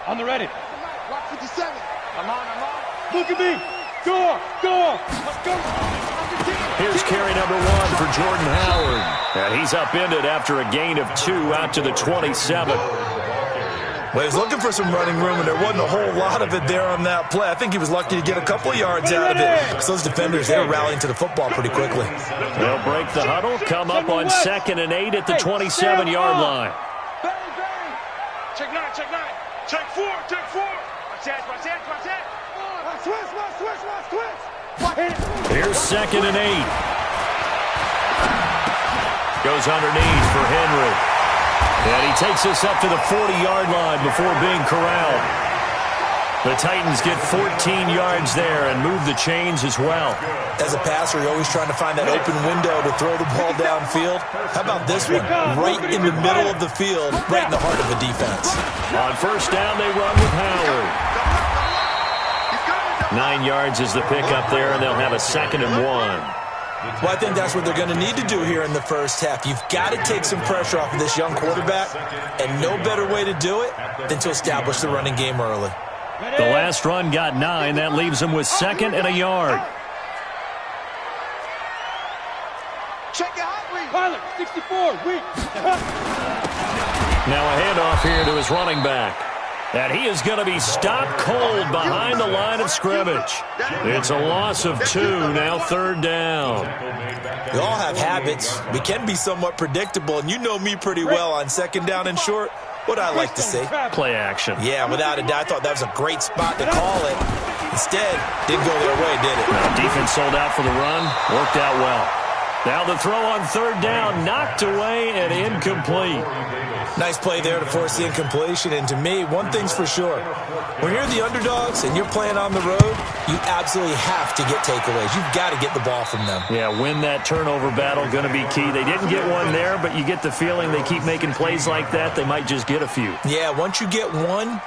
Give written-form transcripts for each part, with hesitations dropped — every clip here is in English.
On the ready. Block 57. I'm on. Look at me. Go. Let's go. Here's carry number 1 for Jordan Howard. And he's upended after a gain of 2 out to the 27. Well, he was looking for some running room, and there wasn't a whole lot of it there on that play. I think he was lucky to get a couple of yards out of it. Because those defenders, they were rallying to the football pretty quickly. They'll break the huddle, come up on 2nd and 8 at the 27-yard line. Check 9. Check 4. Watch that. Switch. Here's 2nd and 8. Goes underneath for Henry. And he takes us up to the 40-yard line before being corralled. The Titans get 14 yards there and move the chains as well. As a passer, you're always trying to find that open window to throw the ball downfield. How about this one? Right in the middle of the field, right in the heart of the defense. On 1st down, they run with Howard. 9 yards is the pickup there, and they'll have a 2nd and 1. Well, I think that's what they're going to need to do here in the first half. You've got to take some pressure off of this young quarterback, and no better way to do it than to establish the running game early. The last run got 9. That leaves them with 2nd and a yard. Check it out. Pilot, 64. Now a handoff here to his running back. And he is going to be stopped cold behind the line of scrimmage. It's a loss of 2, now 3rd down. We all have habits. We can be somewhat predictable, and you know me pretty well on 2nd down and short. What I like to say? Play action. Yeah, without a doubt, I thought that was a great spot to call it. Instead, didn't go their way, did it? Now, defense sold out for the run. Worked out well. Now the throw on 3rd down, knocked away and incomplete. Nice play there to force the incompletion. And to me, one thing's for sure. When you're the underdogs and you're playing on the road, you absolutely have to get takeaways. You've got to get the ball from them. Yeah, win that turnover battle, going to be key. They didn't get one there, but you get the feeling they keep making plays like that, they might just get a few. Yeah, once you get one...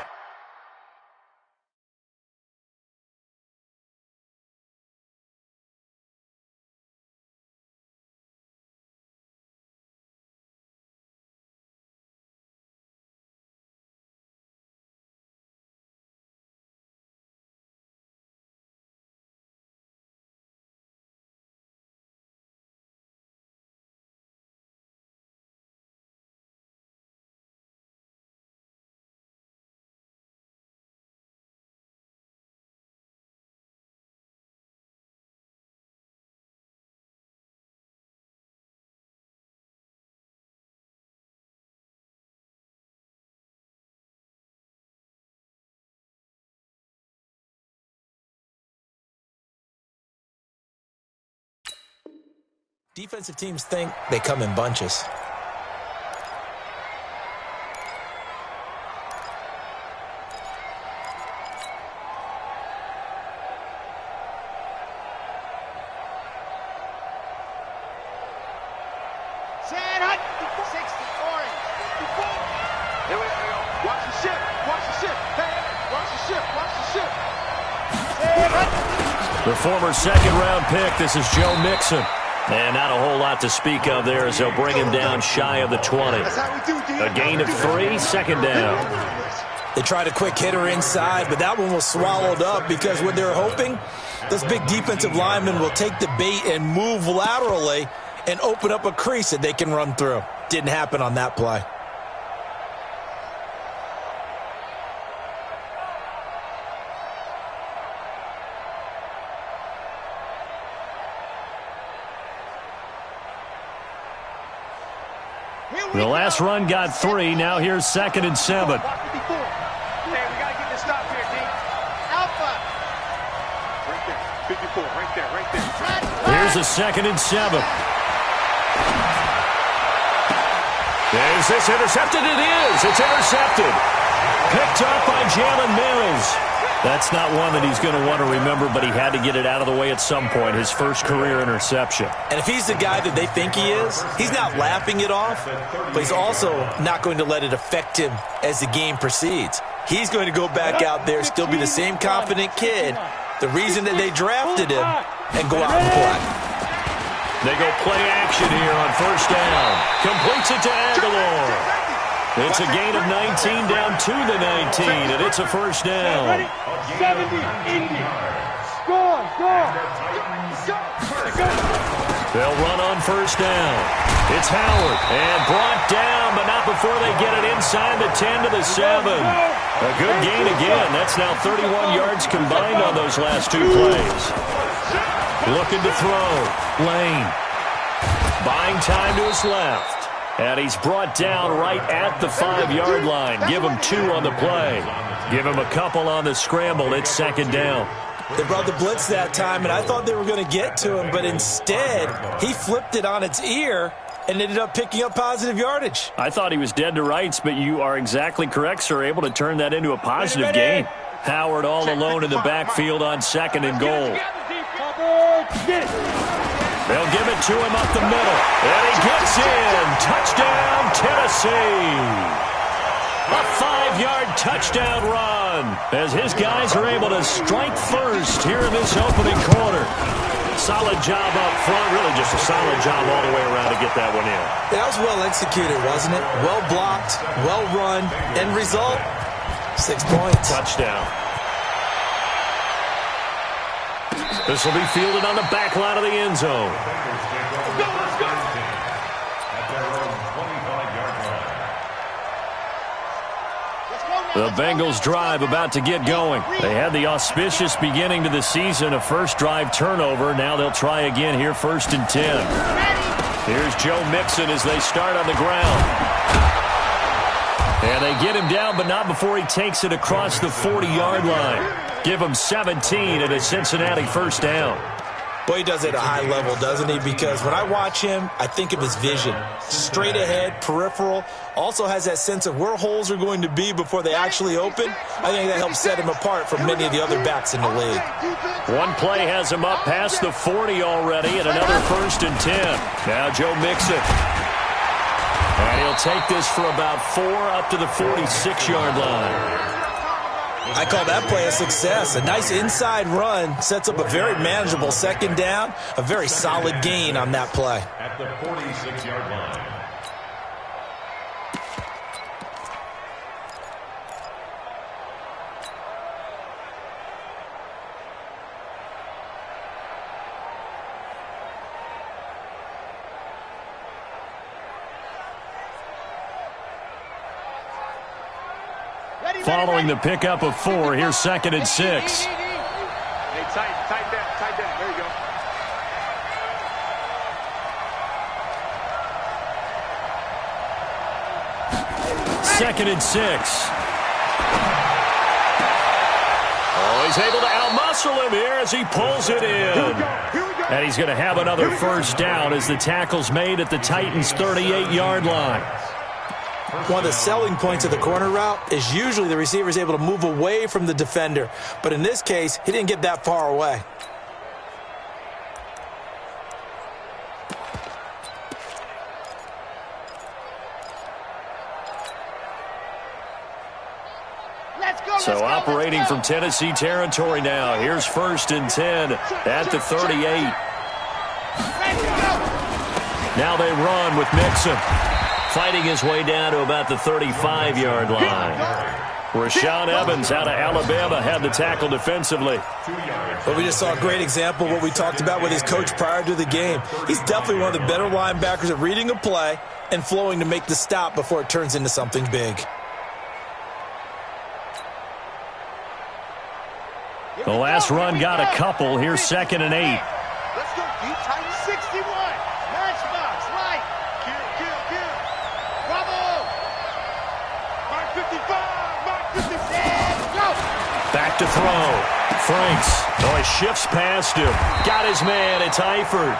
Defensive teams think they come in bunches. The former 2nd-round pick, this is Joe Mixon. And not a whole lot to speak of there as they'll bring him down shy of the 20. A gain of 3, 2nd down. They tried a quick hitter inside, but that one was swallowed up because what they're hoping, this big defensive lineman will take the bait and move laterally and open up a crease that they can run through. Didn't happen on that play. The last run got 3. Now here's 2nd and 7. Hey, we got to get this stop here, D. Alpha. Right there. 54. Right there. Here's a 2nd and 7. Is this intercepted? It is. It's intercepted. Picked up by Jalen Mills. That's not one that he's going to want to remember, but he had to get it out of the way at some point, his first career interception. And if he's the guy that they think he is, he's not laughing it off, but he's also not going to let it affect him as the game proceeds. He's going to go back out there, still be the same confident kid, the reason that they drafted him, and go out and play. They go play action here on 1st down. Completes it to Aguilar. It's a gain of 19 down to the 19, and it's a first down. Ready? 70, Indy. Score. They'll run on first down. It's Howard, and brought down, but not before they get it inside the 10 to the 7. A good gain again. That's now 31 yards combined on those last 2 plays. Looking to throw. Lane. Buying time to his left. And he's brought down right at the 5-yard line. Give him 2 on the play. Give him a couple on the scramble. It's second down. They brought the blitz that time, and I thought they were going to get to him, but instead, he flipped it on its ear and ended up picking up positive yardage. I thought he was dead to rights, but you are exactly correct, sir. Able to turn that into a positive gain. Howard all alone in the backfield on second and goal. They'll give it to him up the middle. And he gets in. Touchdown, Tennessee. A 5-yard touchdown run as his guys are able to strike first here in this opening quarter. Solid job up front. Really just a solid job all the way around to get that one in. That was well executed, wasn't it? Well blocked, well run. End result, 6 points. Touchdown. This will be fielded on the back line of the end zone. Let's go. The Bengals drive about to get going. They had the auspicious beginning to the season, a first drive turnover. Now they'll try again here, 1st and 10. Here's Joe Mixon as they start on the ground. And they get him down, but not before he takes it across the 40-yard line. Give him 17 and a Cincinnati first down. Boy, he does it at a high level, doesn't he? Because when I watch him, I think of his vision. Straight ahead, peripheral. Also has that sense of where holes are going to be before they actually open. I think that helps set him apart from many of the other backs in the league. One play has him up past the 40 already, and another 1st and 10. Now Joe Mixon. And he'll take this for about 4 up to the 46-yard line. I call that play a success. A nice inside run sets up a very manageable second down. A very solid gain on that play. At the 46-yard line. Following the pickup of 4, here's 2nd and 6. Hey, tight down. There you go. Second and 6. Oh, he's able to outmuscle him here as he pulls it in. And he's going to have another first down as the tackle's made at the Titans' 38-yard line. One of the selling points of the corner route is usually the receiver is able to move away from the defender. But in this case, he didn't get that far away. So operating from Tennessee territory now. Here's 1st and 10 at the 38. Now they run with Mixon. Fighting his way down to about the 35-yard line. Rashaan Evans out of Alabama had the tackle defensively. But we just saw a great example of what we talked about with his coach prior to the game. He's definitely one of the better linebackers at reading a play and flowing to make the stop before it turns into something big. The last run got a couple. Here's 2nd and 8. Let's go deep, tight. 61. Matchbox, right. Kill. Bravo. Mark 55. Mark 56. Go. Back to throw. Franks. Oh, he shifts past him. Got his man. It's Eifert.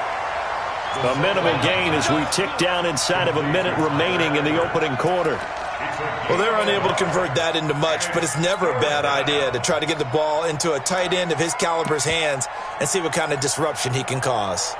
A minimal gain as we tick down inside of a minute remaining in the opening quarter. Well, they're unable to convert that into much, but it's never a bad idea to try to get the ball into a tight end of his caliber's hands and see what kind of disruption he can cause.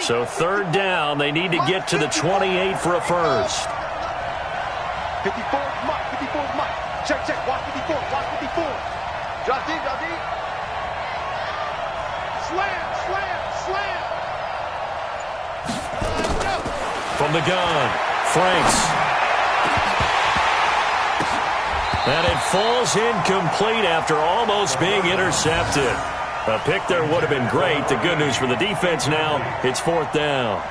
So 3rd down, they need to get to the 28 for a first. 54 is Mike. 54 is Mike. Check, check. Watch 54. Watch 54. Drop deep, drop deep. Slam, slam, slam. No. From the gun, Franks. And it falls incomplete after almost being intercepted. A pick there would have been great. The good news for the defense now, it's 4th down.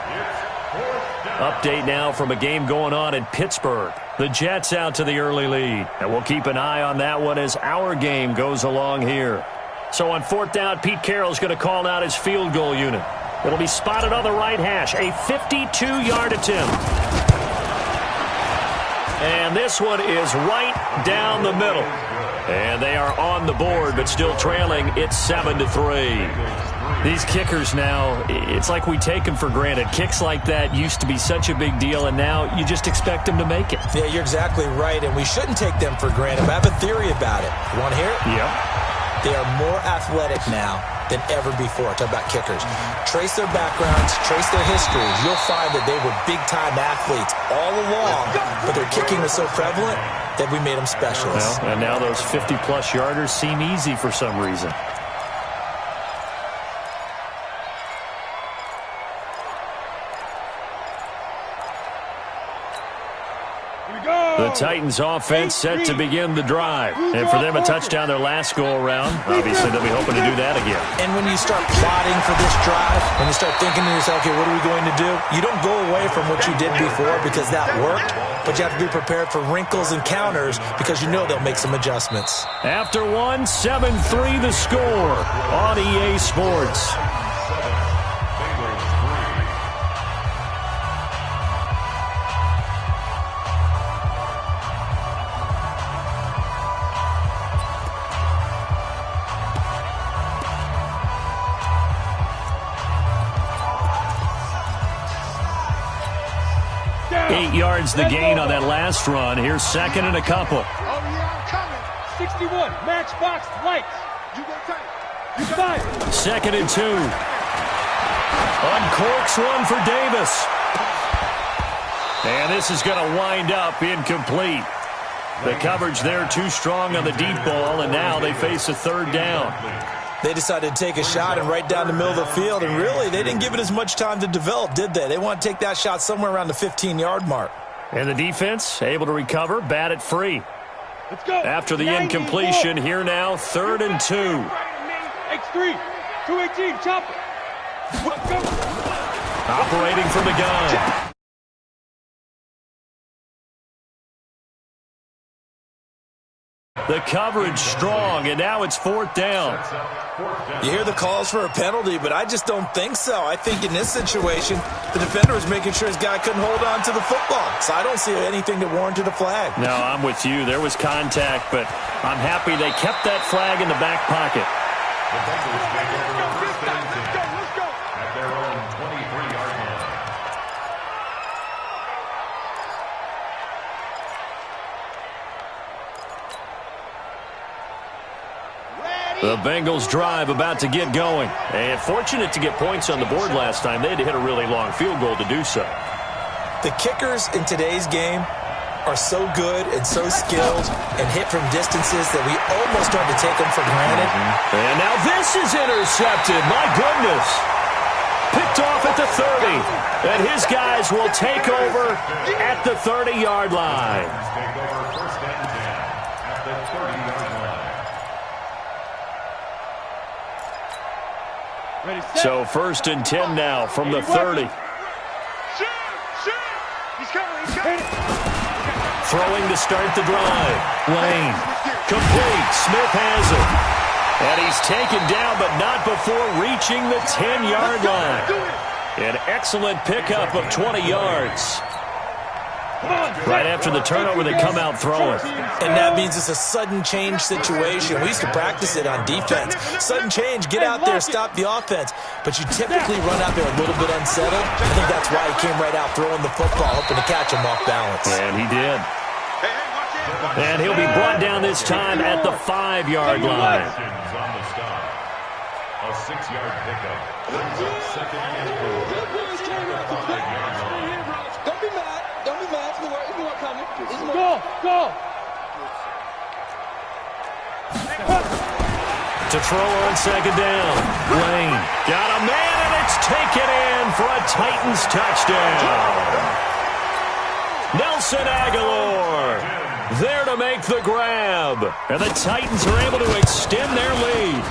Update now from a game going on in Pittsburgh. The Jets out to the early lead. And we'll keep an eye on that one as our game goes along here. So on 4th down, Pete Carroll's going to call out his field goal unit. It'll be spotted on the right hash. A 52-yard attempt. And this one is right down the middle. And they are on the board, but still trailing. It's 7-3. These kickers now, it's like we take them for granted. Kicks like that used to be such a big deal, and now you just expect them to make it. Yeah, you're exactly right, and we shouldn't take them for granted. But I have a theory about it. You want to hear it? Yep. They are more athletic now than ever before. Talk about kickers. Trace their backgrounds, trace their histories. You'll find that they were big-time athletes all along, but their kicking was so prevalent that we made them specialists. Well, and now those 50-plus yarders seem easy for some reason. The Titans offense set to begin the drive. And for them, a touchdown their last go-around. Obviously, they'll be hoping to do that again. And when you start plotting for this drive, when you start thinking to yourself, okay, what are we going to do? You don't go away from what you did before because that worked, but you have to be prepared for wrinkles and counters because you know they'll make some adjustments. After 7-3 the score on EA Sports. 8 yards the gain on that last run. Here's 2nd and a couple. Oh, yeah, I'm coming. 61, matchbox lights. You go tight. You fire. 2nd and 2. Uncorks one for Davis. And this is going to wind up incomplete. The coverage there too strong on the deep ball, and now they face a 3rd down. They decided to take a shot and right down the middle of the field, and really, they didn't give it as much time to develop, did they? They want to take that shot somewhere around the 15-yard mark. And the defense able to recover, bat it free. Let's go. After the incompletion, here now, 3rd and 2. X3, 218, chopper. Let's go. Operating from the gun. The coverage strong, and now it's 4th down. You hear the calls for a penalty, but I just don't think so. I think in this situation, the defender was making sure his guy couldn't hold on to the football. So I don't see anything that warranted a flag. No, I'm with you. There was contact, but I'm happy they kept that flag in the back pocket. The Bengals take over 1st and 10 at their own 23-yard line. The Bengals drive about to get going. And fortunate to get points on the board last time. They had to hit a really long field goal to do so. The kickers in today's game are so good and so skilled and hit from distances that we almost start to take them for granted. And now this is intercepted. My goodness. Picked off at the 30. And his guys will take over at the 30-yard line. Take over 1st and 10 at the 30-yard line. Ready, set. So 1st and 10 now from the 30. Shoot! He's coming, he's coming. Throwing to start the drive. Lane. Complete. Smith has it. And he's taken down, but not before reaching the 10-yard line. An excellent pickup of 20 yards. Right after the turnover, they come out throwing. And that means it's a sudden change situation. We used to practice it on defense. Sudden change, get out there, stop the offense. But you typically run out there a little bit unsettled. I think that's why he came right out throwing the football, hoping to catch him off balance. And he did. And he'll be brought down this time at the 5-yard line. On the stop. A 6-yard pickup. Brings up 2nd and 4 at the 5-yard line. Don't be mad. Don't be mad. It's more coming. It's more. Go. Go. To throw on second down. Lane got a man, and it's taken in for a Titans touchdown. Nelson Aguilar there to make the grab. And the Titans are able to extend their lead.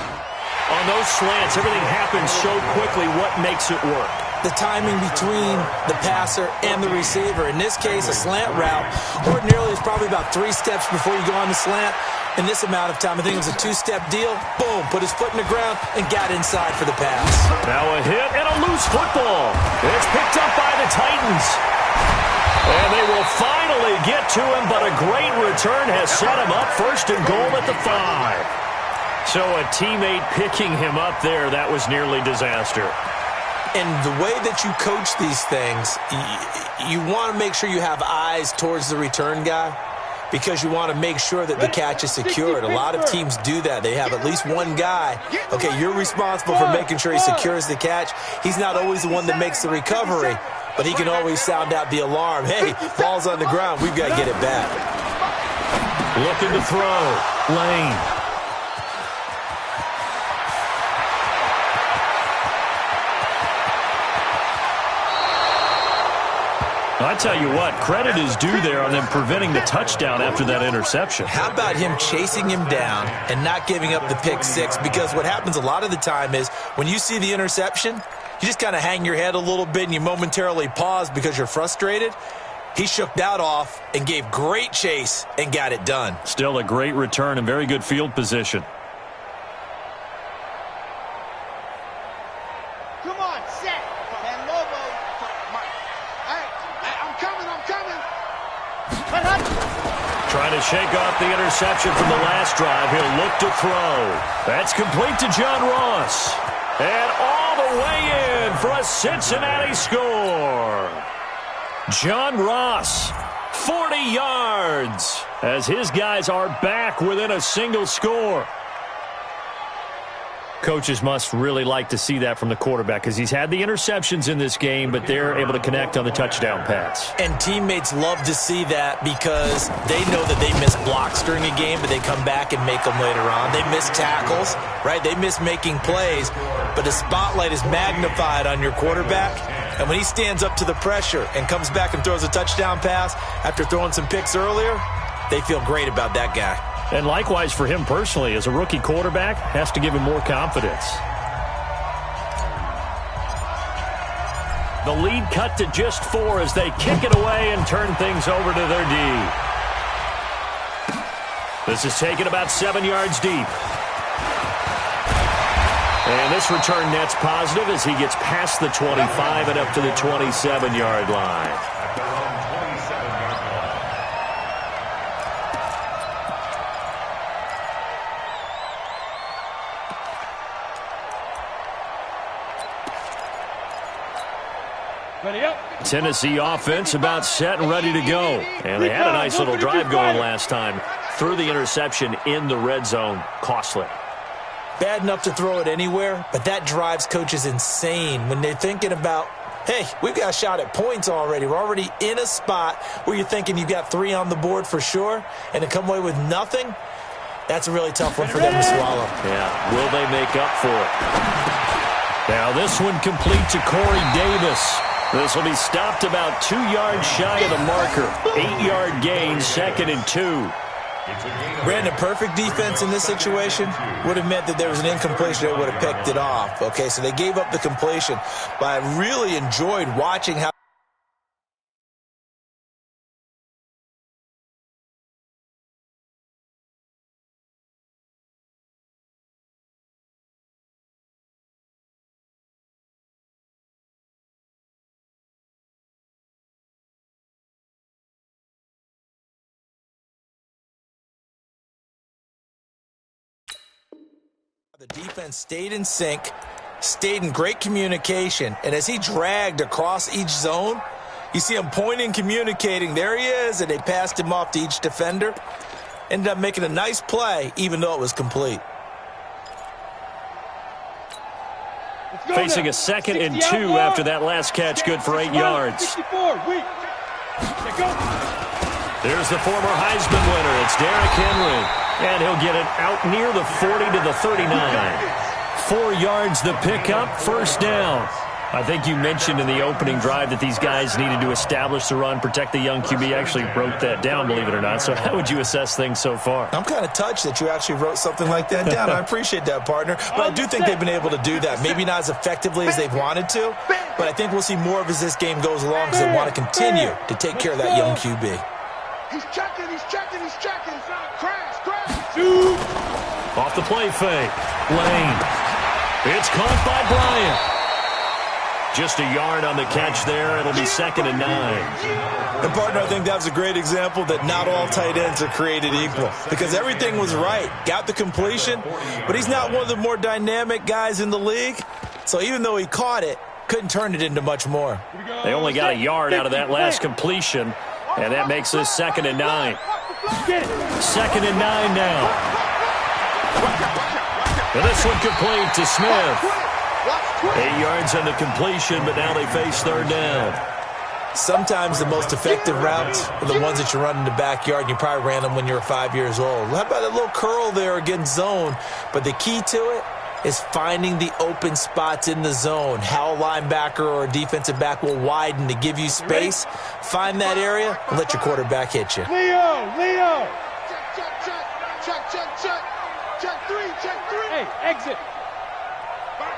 On those slants, everything happens so quickly. What makes it work? The timing between the passer and the receiver. In this case, a slant route ordinarily is probably about 3 steps before you go on the slant. In this amount of time, I think it was a 2-step deal. Boom, put his foot in the ground and got inside for the pass. Now a hit and a loose football. It's picked up by the Titans. And they will finally get to him, but a great return has set him up first and goal at the 5. So a teammate picking him up there, that was nearly disaster. And the way that you coach these things, you want to make sure you have eyes towards the return guy because you want to make sure that the catch is secured. A lot of teams do that. They have at least one guy. Okay, you're responsible for making sure he secures the catch. He's not always the one that makes the recovery, but he can always sound out the alarm. Hey, ball's on the ground. We've got to get it back. Looking to throw. Lane. I tell you what, credit is due there on them preventing the touchdown after that interception. How about him chasing him down and not giving up the pick 6? Because what happens a lot of the time is when you see the interception, you just kind of hang your head a little bit and you momentarily pause because you're frustrated. He shook that off and gave great chase and got it done. Still a great return and very good field position. Come on, set. And Lobo. I'm coming. Trying to shake off the interception from the last drive. He'll look to throw. That's complete to John Ross. And all the way in for a Cincinnati score. John Ross, 40 yards, as his guys are back within a single score. Coaches must really like to see that from the quarterback because he's had the interceptions in this game, but they're able to connect on the touchdown pass. And teammates love to see that because they know that they miss blocks during a game, but they come back and make them later on. They miss tackles, right? They miss making plays, but the spotlight is magnified on your quarterback. And when he stands up to the pressure and comes back and throws a touchdown pass after throwing some picks earlier, they feel great about that guy. And likewise for him personally, as a rookie quarterback, has to give him more confidence. The lead cut to just 4 as they kick it away and turn things over to their D. This is taken about 7 yards deep. And this return net's positive as he gets past the 25 and up to the 27-yard line. Tennessee offense about set and ready to go. And they had a nice little drive going last time. Threw the interception in the red zone. Costly. Bad enough to throw it anywhere, but that drives coaches insane when they're thinking about, hey, we've got a shot at points already. We're already in a spot where you're thinking you've got 3 on the board for sure, and to come away with nothing, that's a really tough one for them to swallow. Yeah, will they make up for it? Now this one complete to Corey Davis. This will be stopped about 2 yards shy of the marker. 8-yard gain, 2nd and 2. Brandon, perfect defense in this situation would have meant that there was an incompletion. They would have picked it off. Okay, so they gave up the completion. But I really enjoyed watching how the defense stayed in sync, stayed in great communication, and as he dragged across each zone, you see him pointing, communicating. There he is, and they passed him off to each defender. Ended up making a nice play, even though it was complete. Facing a 2nd and 2 after that last catch, good for 8 yards. 64, There's the former Heisman winner. It's Derrick Henry. And he'll get it out near the 40 to the 39. 4 yards the pickup, first down. I think you mentioned in the opening drive that these guys needed to establish the run, protect the young QB. I actually wrote that down, believe it or not. So how would you assess things so far? I'm kind of touched that you actually wrote something like that down. I appreciate that, partner. But I do think they've been able to do that. Maybe not as effectively as they've wanted to, but I think we'll see more of as this game goes along because they want to continue to take care of that young QB. He's checking, he's checking, he's checking. Crash, crash. Off the play fake. Lane. It's caught by Bryant. Just a yard on the catch there. It'll be 2nd and 9. And, partner, I think that was a great example that not all tight ends are created equal because everything was right. Got the completion, but he's not one of the more dynamic guys in the league. So even though he caught it, couldn't turn it into much more. They only got a yard out of that last completion, and that makes this 2nd and 9. 2nd and 9 now. And this one complete to Smith. 8 yards on the completion, but now they face 3rd down. Sometimes the most effective routes are the ones that you run in the backyard, and you probably ran them when you were 5 years old. How about a little curl there against zone? But the key to it is finding the open spots in the zone. How a linebacker or a defensive back will widen to give you space. Find that area and let your quarterback hit you. Leo! Check three. Hey, exit.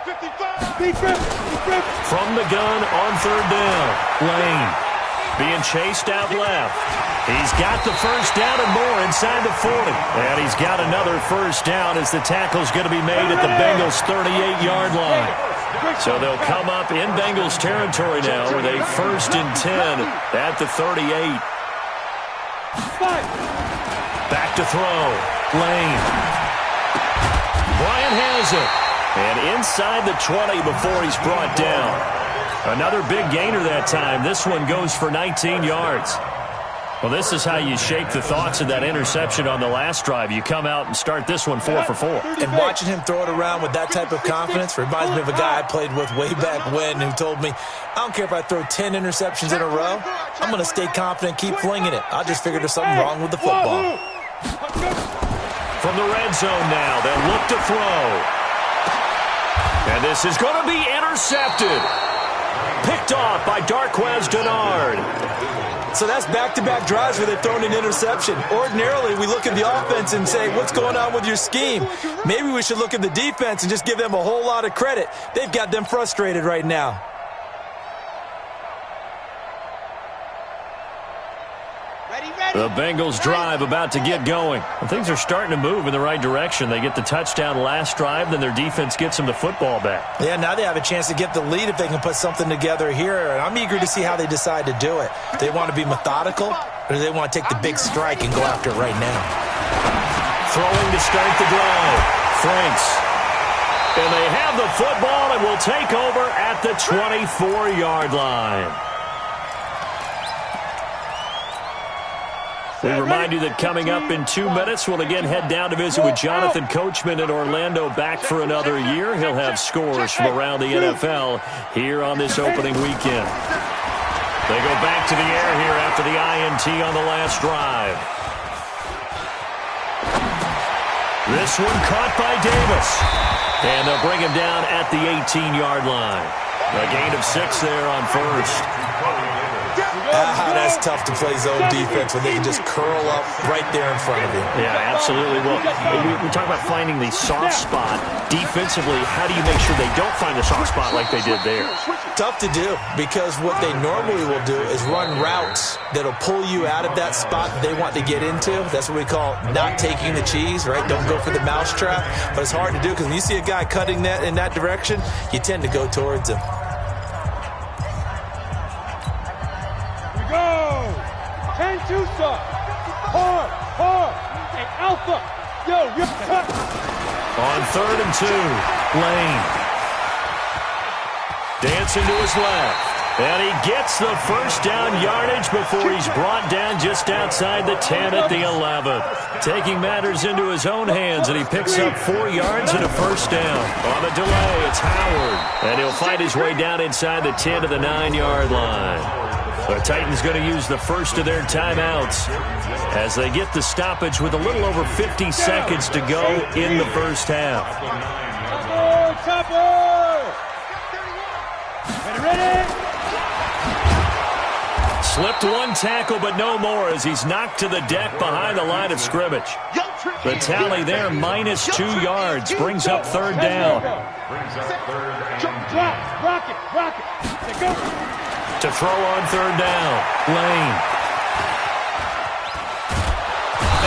55. From the gun on 3rd down. Lane being chased out left. He's got the first down and more inside the 40. And he's got another first down as the tackle's going to be made at the Bengals' 38-yard line. So they'll come up in Bengals territory now with a 1st and 10 at the 38. Back to throw. Lane. Bryant has it. And inside the 20 before he's brought down. Another big gainer that time. This one goes for 19 yards. Well, this is how you shake the thoughts of that interception on the last drive. You come out and start this one 4 for 4. And watching him throw it around with that type of confidence reminds me of a guy I played with way back when who told me, I don't care if I throw 10 interceptions in a row. I'm going to stay confident, keep flinging it. I just figured there's something wrong with the football. From the red zone now, they'll look to throw. And this is going to be intercepted. Picked off by Darquez Dennard. So that's back-to-back drives where they've thrown an interception. Ordinarily, we look at the offense and say, what's going on with your scheme? Maybe we should look at the defense and just give them a whole lot of credit. They've got them frustrated right now. The Bengals drive about to get going. And things are starting to move in the right direction. They get the touchdown last drive, then their defense gets them the football back. Yeah, now they have a chance to get the lead if they can put something together here. And I'm eager to see how they decide to do it. Do they want to be methodical, or do they want to take the big strike and go after it right now? Throwing to start the drive. Franks. And they have the football and will take over at the 24-yard line. We remind you that coming up in 2 minutes, we'll again head down to visit with Jonathan Coachman in Orlando, back for another year. He'll have scores from around the NFL here on this opening weekend. They go back to the air here after the INT on the last drive. This one caught by Davis. And they'll bring him down at the 18-yard line. A gain of 6 there on first. That's tough to play zone defense when they can just curl up right there in front of you. Yeah, absolutely. Well, we talk about finding the soft spot. Defensively, how do you make sure they don't find the soft spot like they did there? Tough to do, because what they normally will do is run routes that'll pull you out of that spot that they want to get into. That's what we call not taking the cheese, right? Don't go for the mousetrap. But it's hard to do because when you see a guy cutting that in that direction, you tend to go towards him. Tusa, hard, hey, Alpha, yo, you're cut. On 3rd and 2, Lane. Dancing to his left. And he gets the first down yardage before he's brought down just outside the 10 at the 11. Taking matters into his own hands, and he picks up 4 yards and a first down. On the delay, it's Howard. And he'll fight his way down inside the 10 to the 9-yard line. The Titans going to use the first of their timeouts as they get the stoppage with a little over 50 seconds to go in the first half. Ready? Slipped one tackle, but no more as he's knocked to the deck behind the line of scrimmage. The tally there, minus 2 yards, brings up third down. Rock it. Go. To throw on third down, Lane.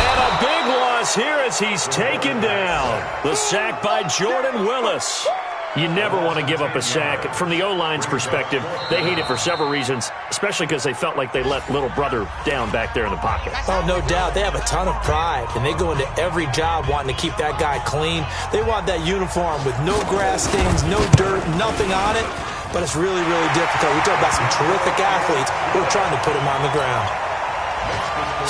And a big loss here as he's taken down. The sack by Jordan Willis. You never want to give up a sack. From the O-line's perspective, they hate it for several reasons, especially because they felt like they let little brother down back there in the pocket. Oh, no doubt. They have a ton of pride, and they go into every job wanting to keep that guy clean. They want that uniform with no grass stains, no dirt, nothing on it. But it's really, really difficult. We talk about some terrific athletes who are trying to put him on the ground.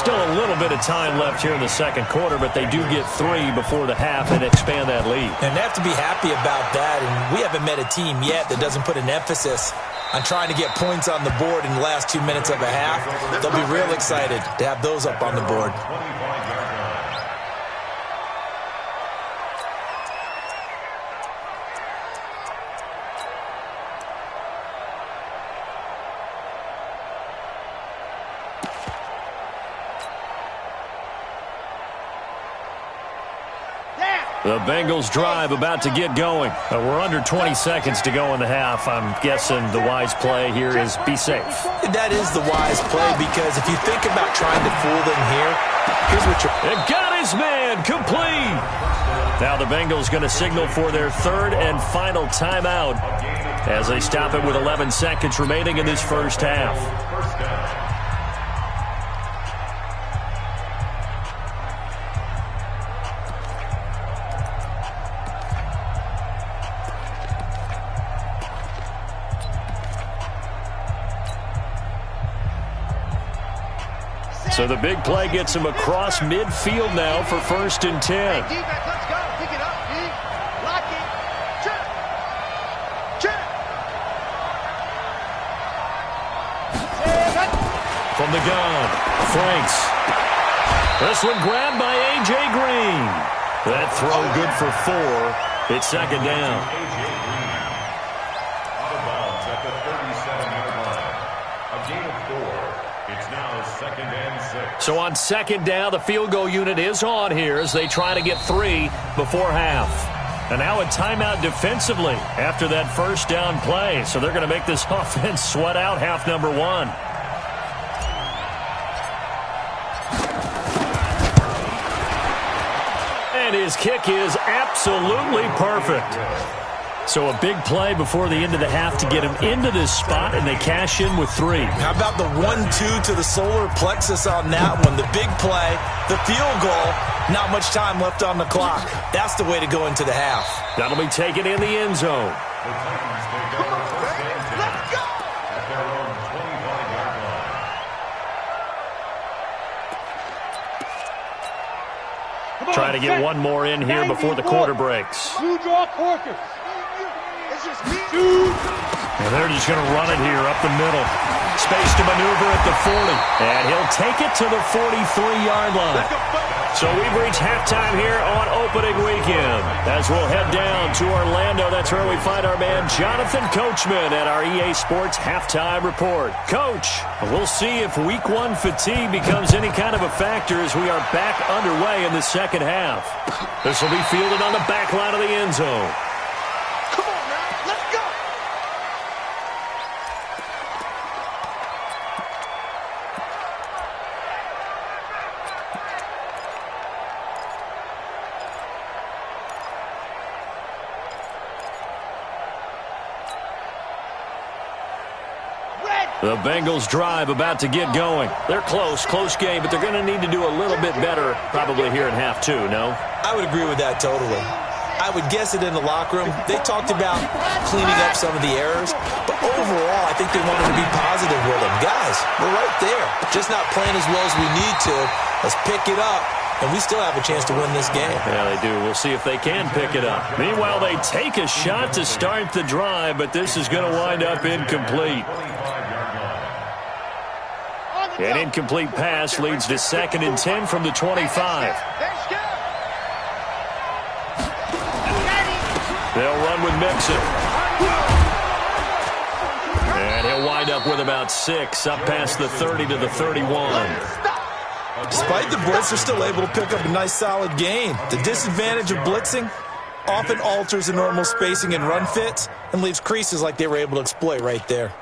Still a little bit of time left here in the second quarter, but they do get 3 before the half and expand that lead. And they have to be happy about that, and we haven't met a team yet that doesn't put an emphasis on trying to get points on the board in the last 2 minutes of a half. They'll be real excited to have those up on the board. The Bengals drive about to get going. We're under 20 seconds to go in the half. I'm guessing the wise play here is be safe. That is the wise play because if you think about trying to fool them here, here's what you're... It got his man complete. Now the Bengals going to signal for their third and final timeout as they stop it with 11 seconds remaining in this first half. So the big play gets him across midfield now for 1st and 10. Hey, defense, let's go. Pick it up, D. Lock it. Check. From the gun, Franks. This one grabbed by A.J. Green. That throw good for 4. It's second down. Out of bounds at the 37-yard line. A gain of 4. It's now 2nd and 6. So on second down, the field goal unit is on here as they try to get 3 before half. And now a timeout defensively after that first down play. So they're going to make this offense sweat out half number 1. And his kick is absolutely perfect. So a big play before the end of the half to get him into this spot, and they cash in with 3. How about the 1-2 to the solar plexus on that one? The big play, the field goal, not much time left on the clock. That's the way to go into the half. That'll be taken in the end zone. The Titans take over 1st and 10 at their own 25-yard line. Trying to get one more in here before the quarter breaks. Two draw Corker. And they're just going to run it here up the middle. Space to maneuver at the 40. And he'll take it to the 43-yard line. So we've reached halftime here on opening weekend. As we'll head down to Orlando, that's where we find our man Jonathan Coachman at our EA Sports Halftime Report. Coach, we'll see if Week 1 fatigue becomes any kind of a factor as we are back underway in the second half. This will be fielded on the back line of the end zone. Come on, man. Let's go. The Bengals drive about to get going. They're close game, but they're going to need to do a little bit better probably here in half 2, no? I would agree with that totally. I would guess it in the locker room. They talked about cleaning up some of the errors, but overall, I think they wanted to be positive with them. Guys, we're right there. Just not playing as well as we need to. Let's pick it up, and we still have a chance to win this game. Yeah, they do. We'll see if they can pick it up. Meanwhile, they take a shot to start the drive, but this is going to wind up incomplete. An incomplete pass leads to 2nd and 10 from the 25. They'll run with Mixon. And he'll wind up with about 6, up past the 30 to the 31. Despite the blitz, they're still able to pick up a nice, solid gain. The disadvantage of blitzing often alters the normal spacing and run fits and leaves creases like they were able to exploit right there.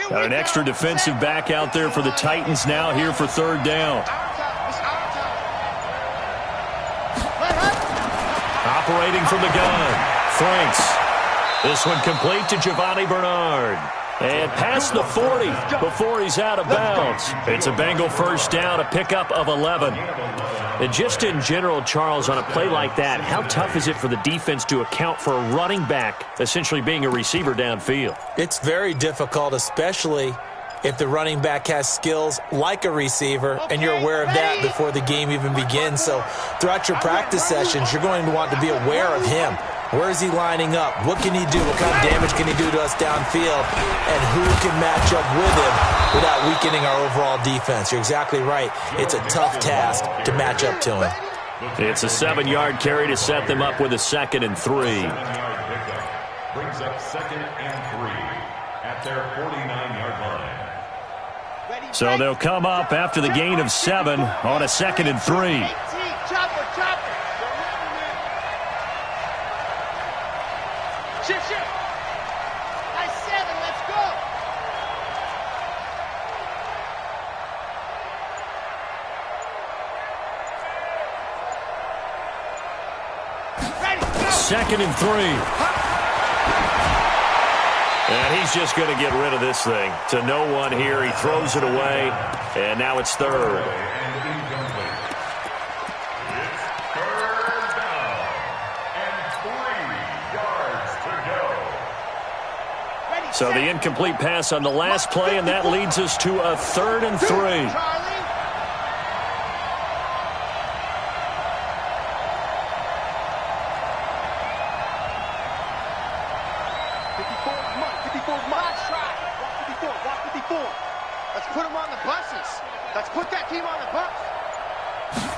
Got an extra defensive back out there for the Titans now here for 3rd down. Operating from the gun, Franks. This one complete to Giovanni Bernard. And past the 40 before he's out of bounds. It's a Bengal 1st down, a pickup of 11. And just in general, Charles, on a play like that, how tough is it for the defense to account for a running back essentially being a receiver downfield? It's very difficult, especially if the running back has skills like a receiver, and you're aware of that before the game even begins. So throughout your practice sessions, you're going to want to be aware of him. Where is he lining up? What can he do? What kind of damage can he do to us downfield? And who can match up with him without weakening our overall defense? You're exactly right. It's a tough task to match up to him. It's a 7-yard carry to set them up with a 2nd and 3. Brings up 2nd and 3 at their 49-yard line. So they'll come up after the gain of 7 on a 2nd and 3. Shift. Nice 7, let's go. Ready, go. 2nd and 3. And he's just going to get rid of this thing. To no one here. He throws it away. And now it's 3rd. So the incomplete pass on the last play, and that leads us to a 3rd and 3. 54 is mine. Walk 54. Let's put them on the buses. Let's put that team on the bus.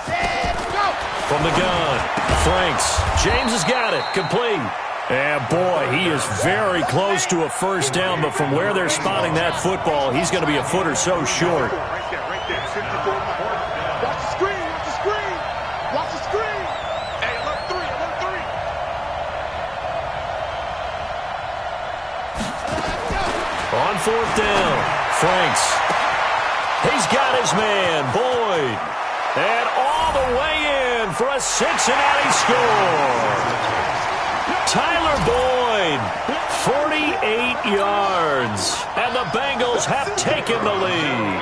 Set, go. From the gun, Franks. James has got it. Complete. And, boy, he is very close to a 1st down, but from where they're spotting that football, he's going to be a foot or so short. Right there. 54. Watch the screen. Watch the screen. Hey, alert 3. On 4th down, Franks. He's got his man, Boyd. And all the way in for a Cincinnati score. Tyler Boyd, 48 yards, and the Bengals have taken the lead.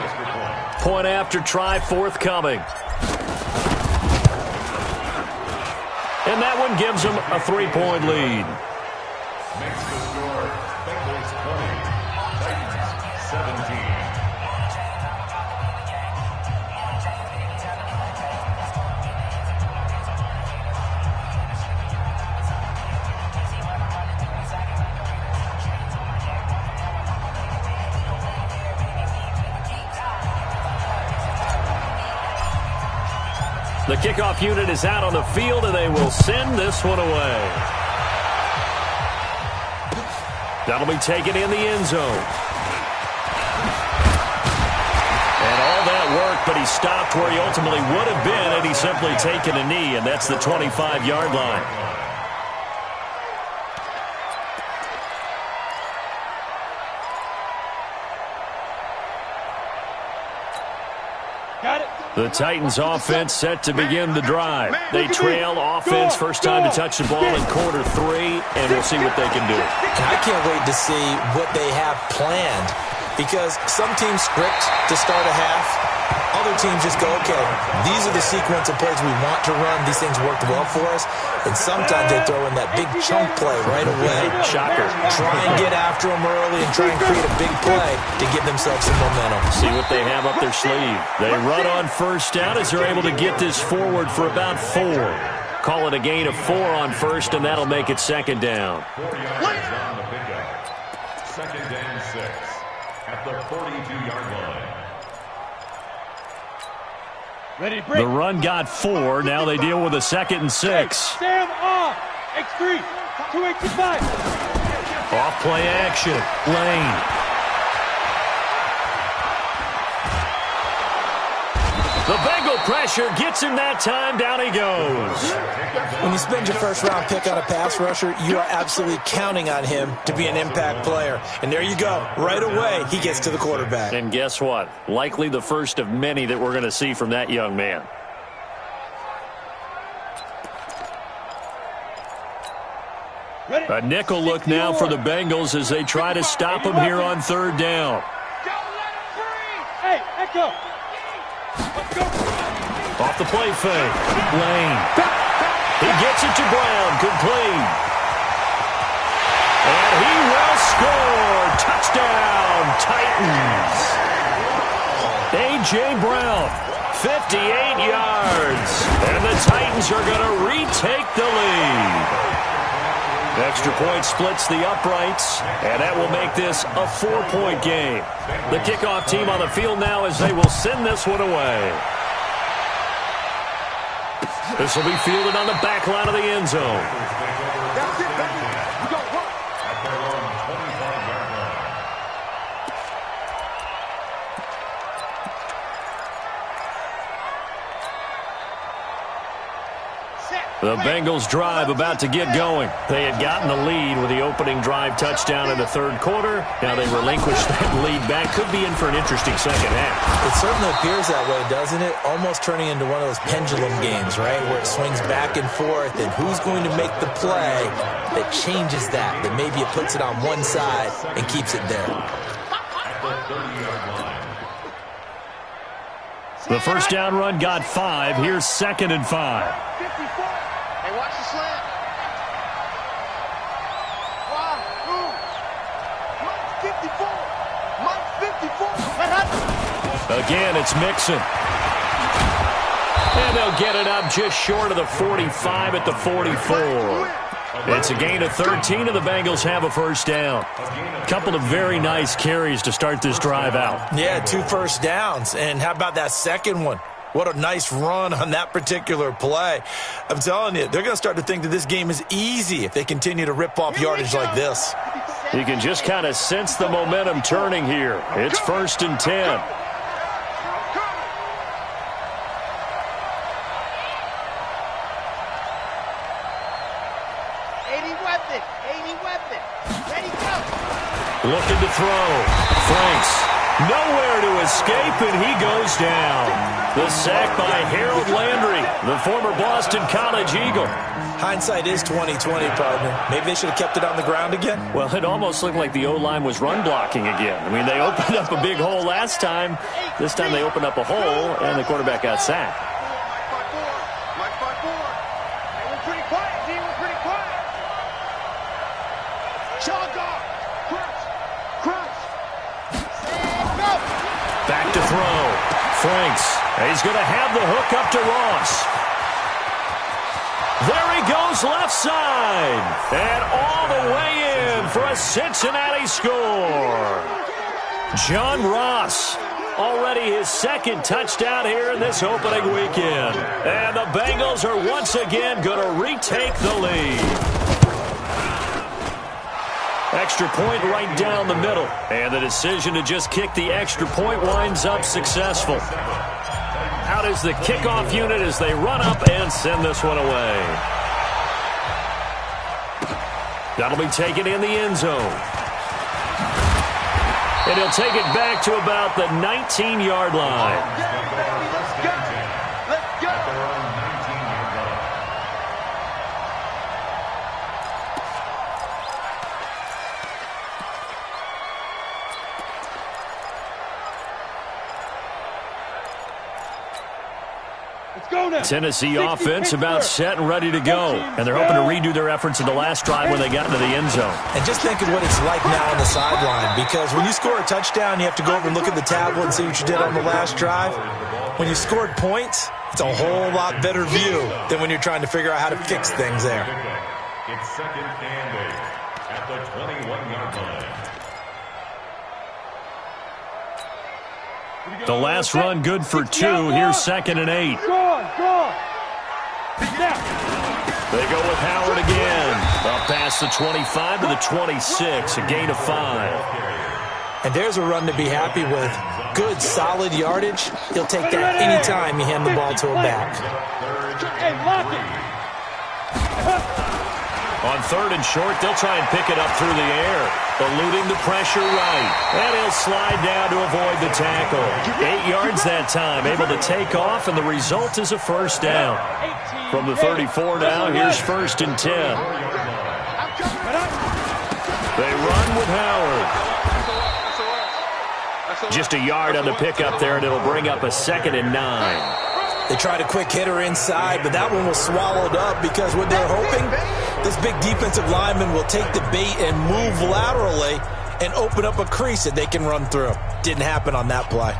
Point after try forthcoming. And that one gives them a 3-point lead. Makes the score Bengals 20, Titans 17. The kickoff unit is out on the field, and they will send this one away. That'll be taken in the end zone. And all that work, but he stopped where he ultimately would have been had he simply taken a knee, and that's the 25-yard line. The Titans offense set to begin the drive. They trail offense first time to touch the ball in quarter 3, and we'll see what they can do. I can't wait to see what they have planned because some teams script to start a half. Other teams just go, okay, these are the sequence of plays we want to run. These things worked well for us. And sometimes they throw in that big chunk play right away. Shocker. Try and get after them early and try and create a big play to give themselves some momentum. See what they have up their sleeve. They run on first down as they're able to get this forward for about 4. Call it a gain of 4 on first, and that'll make it second down. 4 yards on the pickup. Second and 6 at the 42-yard line. Ready to break. The run got 4. Now they deal with a 2nd and 6. Sam off. X3. 285. Off play action. Lane. The Bengal pressure gets him that time. Down he goes. When you spend your first-round pick on a pass rusher, you are absolutely counting on him to be an impact player. And there you go. Right away, he gets to the quarterback. And guess what? Likely the first of many that we're going to see from that young man. A nickel look now for the Bengals as they try to stop him here on 3rd down. Hey, Echo. Off the play fake. Lane. He gets it to Brown. Complete. And he will score. Touchdown, Titans. A.J. Brown, 58 yards. And the Titans are going to retake the lead. Extra point splits the uprights, and that will make this a 4-point game. The kickoff team on the field now as they will send this one away. This will be fielded on the back line of the end zone. That's it, baby. We got one. At their own 25-yard line. The Bengals drive about to get going. They had gotten the lead with the opening drive touchdown in the 3rd quarter. Now they relinquish that lead back. Could be in for an interesting second half. It certainly appears that way, doesn't it? Almost turning into one of those pendulum games, right, where it swings back and forth, and who's going to make the play that changes that maybe it puts it on one side and keeps it there. At the 30-yard line. The first down run got 5. Here's 2nd and 5. 54. Hey, watch the slant. Wow, ooh. Mike 54. Mike 54. What happened? Again, it's Mixon. And they'll get it up just short of the 45 at the 44. It's a gain of 13, and the Bengals have a first down. Couple of very nice carries to start this drive out. Yeah, 2 first downs. And how about that second one? What a nice run on that particular play. I'm telling you, they're going to start to think that this game is easy if they continue to rip off yardage like this. You can just kind of sense the momentum turning here. It's 1st and 10. Looking to throw. Franks. Nowhere to escape, and he goes down. The sack by Harold Landry, the former Boston College Eagle. Hindsight is 20/20, partner. Maybe they should have kept it on the ground again. Well, it almost looked like the O-line was run blocking again. I mean, they opened up a big hole last time. This time they opened up a hole, and the quarterback got sacked. Mike 54. Hey, we're pretty quiet, team. We're pretty quiet. Chug off. Crunch. Go. Back to throw. Franks. He's going to have the hook up to Ross. There he goes left side. And all the way in for a Cincinnati score. John Ross. Already his 2nd touchdown here in this opening weekend. And the Bengals are once again going to retake the lead. Extra point right down the middle. And the decision to just kick the extra point winds up successful. Out is the kickoff unit as they run up and send this one away. That'll be taken in the end zone. And he'll take it back to about the 19-yard line. Let's go. Tennessee offense about set and ready to go. And they're hoping to redo their efforts in the last drive when they got into the end zone. And just think of what it's like now on the sideline, because when you score a touchdown, you have to go over and look at the tablet and see what you did on the last drive. When you scored points, it's a whole lot better view than when you're trying to figure out how to fix things there. It's second and 8 at the 21-yard line. The last run good for 2. Here's second and 8. They go with Howard again. Up past the 25 to the 26, a gain of 5. And there's a run to be happy with. Good, solid yardage. He'll take that anytime you hand the ball to a back. On third and short, they'll try and pick it up through the air. Eluding the pressure right. And he'll slide down to avoid the tackle. 8 yards that time, able to take off, and the result is a first down. From the 34 now, here's first and 10. They run with Howard. Just a yard on the pickup there, and it'll bring up a second and 9. They tried a quick hitter inside, but that one was swallowed up because what they're hoping, this big defensive lineman will take the bait and move laterally and open up a crease that they can run through. Didn't happen on that play.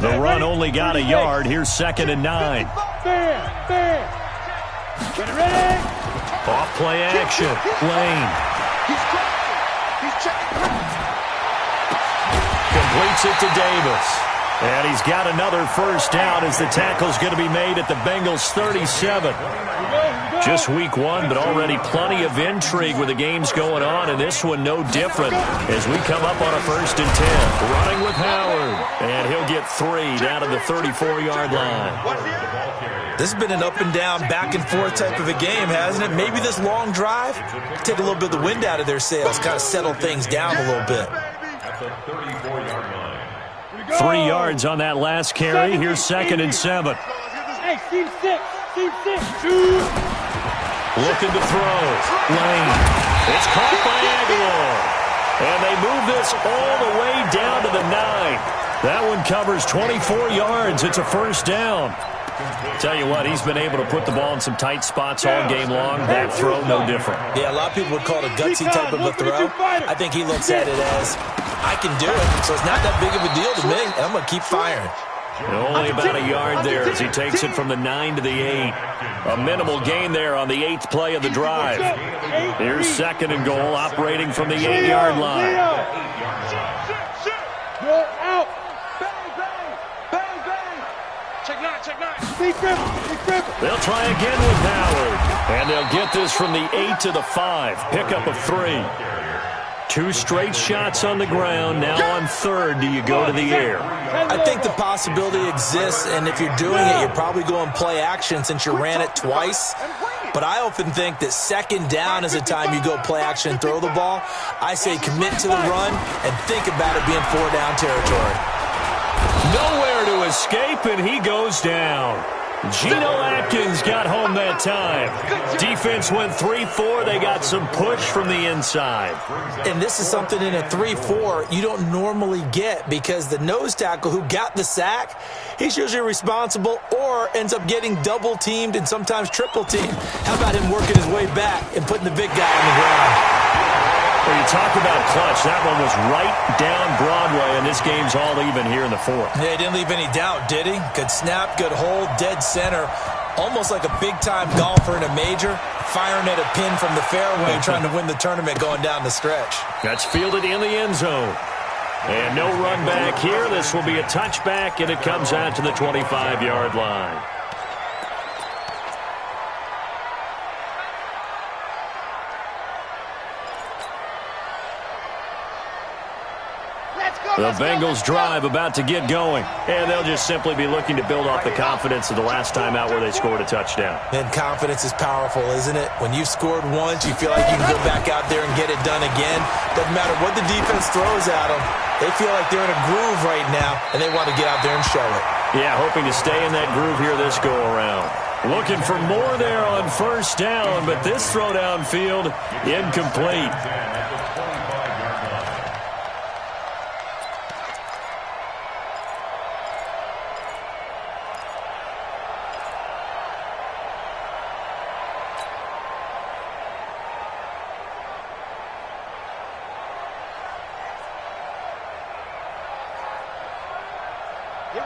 The run only got a yard. Here's second and 9. Off play action. Lane. Completes it to Davis. And he's got another first down as the tackle's going to be made at the Bengals' 37. Just week 1, but already plenty of intrigue with the games going on, and this one no different as we come up on a first and 10. Running with Howard, and he'll get 3 down to the 34-yard line. This has been an up and down, back and forth type of a game, hasn't it? Maybe this long drive, take a little bit of the wind out of their sails, kind of settle things down a little bit. At the 34-yard line. 3 yards on that last carry. Here's second and 7. Hey, team 6. Looking to throw. Lane. It's caught by Aguilar. And they move this all the way down to the 9. That one covers 24 yards. It's a first down. Tell you what, he's been able to put the ball in some tight spots all game long. That throw, no different. Yeah, a lot of people would call it a gutsy type of a throw. I think he looks at it as, I can do it, so it's not that big of a deal to me, and I'm going to keep firing. Only about a yard there as he takes it from the 9 to the 8. A minimal gain there on the 8th play of the drive. Here's second and goal, operating from the 8-yard line. Out. They'll try again with Howard. And they'll get this from the 8 to the 5. Pickup of 3. 2 straight shots on the ground. Now on third, do you go to the air? I think the possibility exists, and if you're doing it, you're probably going play action since you ran it twice. But I often think that second down is the time you go play action and throw the ball. I say commit to the run and think about it being 4-down territory. Nowhere to escape, and he goes down. Geno Atkins got home that time. Defense went 3-4. They got some push from the inside. And this is something in a 3-4 you don't normally get because the nose tackle who got the sack, he's usually responsible or ends up getting double-teamed and sometimes triple-teamed. How about him working his way back and putting the big guy on the ground? Well, you talk about clutch. That one was right down Broadway, and this game's all even here in the 4th. Yeah, he didn't leave any doubt, did he? Good snap, good hold, dead center. Almost like a big-time golfer in a major, firing at a pin from the fairway, trying to win the tournament going down the stretch. That's fielded in the end zone. And no run back here. This will be a touchback, and it comes out to the 25-yard line. The Bengals drive about to get going, and they'll just simply be looking to build off the confidence of the last time out where they scored a touchdown. And confidence is powerful, isn't it? When you've scored once, you feel like you can go back out there and get it done again. Doesn't matter what the defense throws at them. They feel like they're in a groove right now, and they want to get out there and show it. Yeah, hoping to stay in that groove here this go-around. Looking for more there on first down, but this throw downfield incomplete.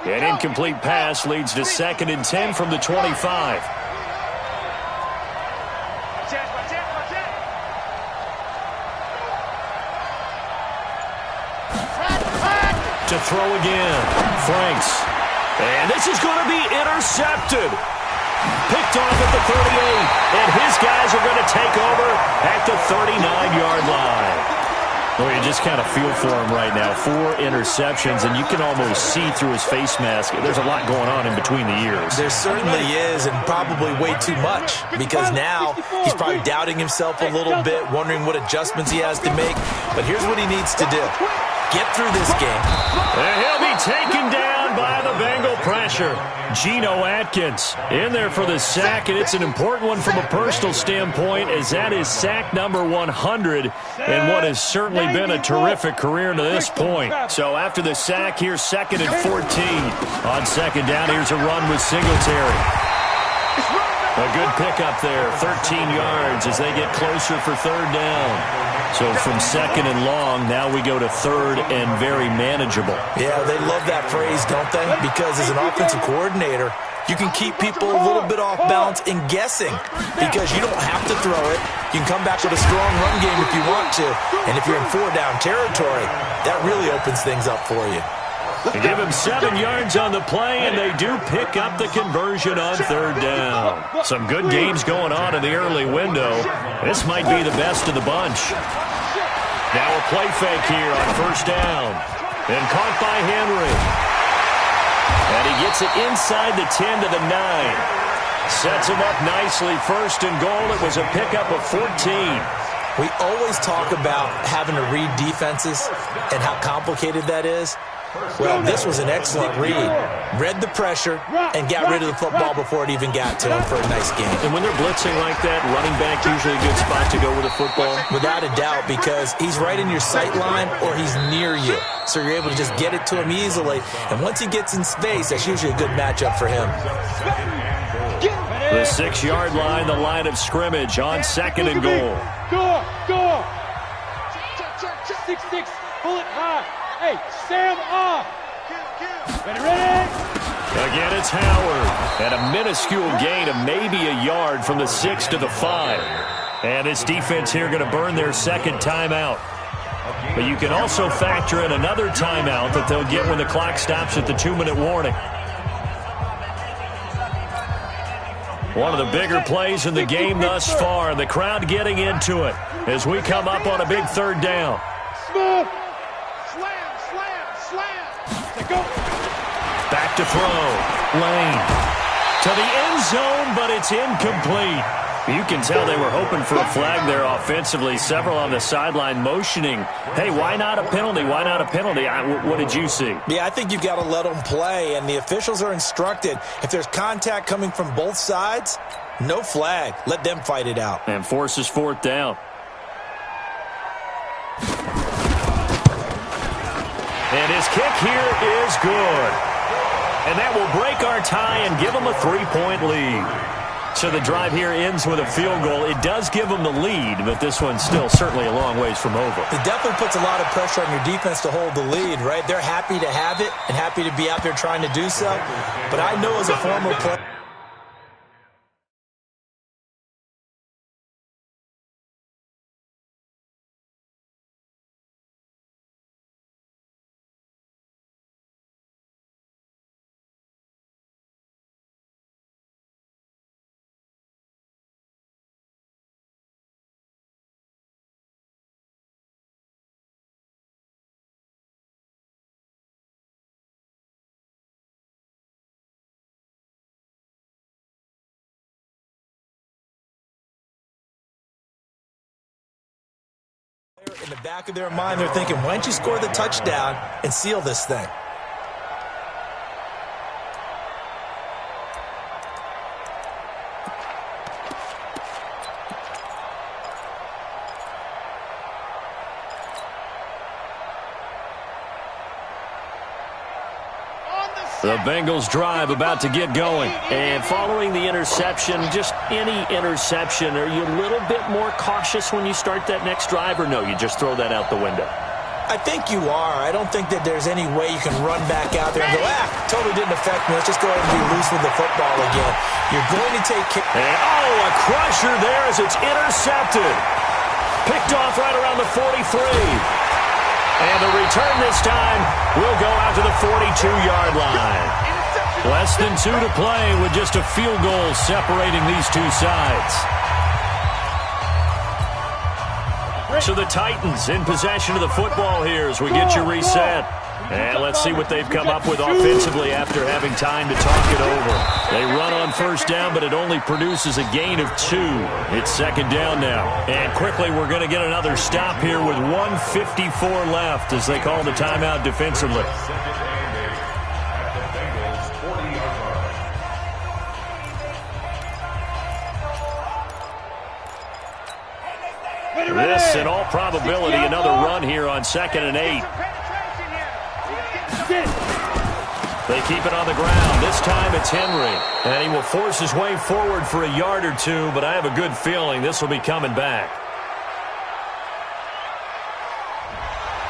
An incomplete pass leads to 2nd and 10 from the 25. To throw again. Franks. And this is going to be intercepted. Picked off at the 38. And his guys are going to take over at the 39-yard line. Well, you just kind of feel for him right now. 4 interceptions, and you can almost see through his face mask. There's a lot going on in between the ears. There certainly is, and probably way too much, because now he's probably doubting himself a little bit, wondering what adjustments he has to make. But here's what he needs to do. Get through this game. And he'll be taken down by the Bengal pressure. Geno Atkins in there for the sack, and it's an important one from a personal standpoint, as that is sack number 100 and what has certainly been a terrific career to this point. So after the sack, here's 2nd and 14. On 2nd down, here's a run with Singletary. A good pickup there, 13 yards as they get closer for 3rd down. So from 2nd and long, now we go to 3rd and very manageable. Yeah, they love that phrase, don't they? Because as an offensive coordinator, you can keep people a little bit off balance and guessing because you don't have to throw it. You can come back with a strong run game if you want to. And if you're in 4-down territory, that really opens things up for you. They give him 7 yards on the play, and they do pick up the conversion on 3rd down. Some good games going on in the early window. This might be the best of the bunch. Now a play fake here on 1st down. And caught by Henry. And he gets it inside the 10 to the 9. Sets him up nicely. 1st and goal. It was a pickup of 14. We always talk about having to read defenses and how complicated that is. Well, this was an excellent read. Read the pressure and got rid of the football before it even got to him for a nice game. And when they're blitzing like that, running back usually a good spot to go with the football? Without a doubt, because he's right in your sight line or he's near you. So you're able to just get it to him easily. And once he gets in space, that's usually a good matchup for him. The 6-yard line, the line of scrimmage on 2nd and goal. Go! 6-6, pull it high. Hey, Sam off. Ready? Again, it's Howard. And a minuscule gain of maybe a yard from the 6 to the 5. And this defense here going to burn their 2nd timeout. But you can also factor in another timeout that they'll get when the clock stops at the 2-minute warning. One of the bigger plays in the game thus far, and the crowd getting into it as we come up on a big 3rd down. Smooth. Back to throw. Lane. To the end zone, but it's incomplete. You can tell they were hoping for a flag there offensively. Several on the sideline motioning, hey, why not a penalty? Why not a penalty? What did you see? Yeah, I think you've got to let them play, and the officials are instructed. If there's contact coming from both sides, no flag. Let them fight it out. And forces 4th down. And his kick here is good. And that will break our tie and give them a 3-point lead. So the drive here ends with a field goal. It does give them the lead, but this one's still certainly a long ways from over. It definitely puts a lot of pressure on your defense to hold the lead, right? They're happy to have it and happy to be out there trying to do so. But I know as a former player, in the back of their mind, they're thinking, why don't you score the touchdown and seal this thing? The Bengals drive about to get going. And following the interception, just any interception, are you a little bit more cautious when you start that next drive, or no, you just throw that out the window? I think you are. I don't think that there's any way you can run back out there and go, totally didn't affect me. Let's just go ahead and be loose with the football again. You're going to take care. A crusher there as it's intercepted. Picked off right around the 43. And the return this time will go out to the 42-yard line. Less than 2 to play with just a field goal separating these two sides. So the Titans in possession of the football here as we get you reset. And let's see what they've come up with offensively after having time to talk it over. They run on first down, but it only produces a gain of 2. It's second down now. And quickly, we're going to get another stop here with 1:54 left as they call the timeout defensively. This, in all probability, another run here on 2nd and 8. They keep it on the ground. This time it's Henry. And he will force his way forward for a yard or 2, but I have a good feeling this will be coming back.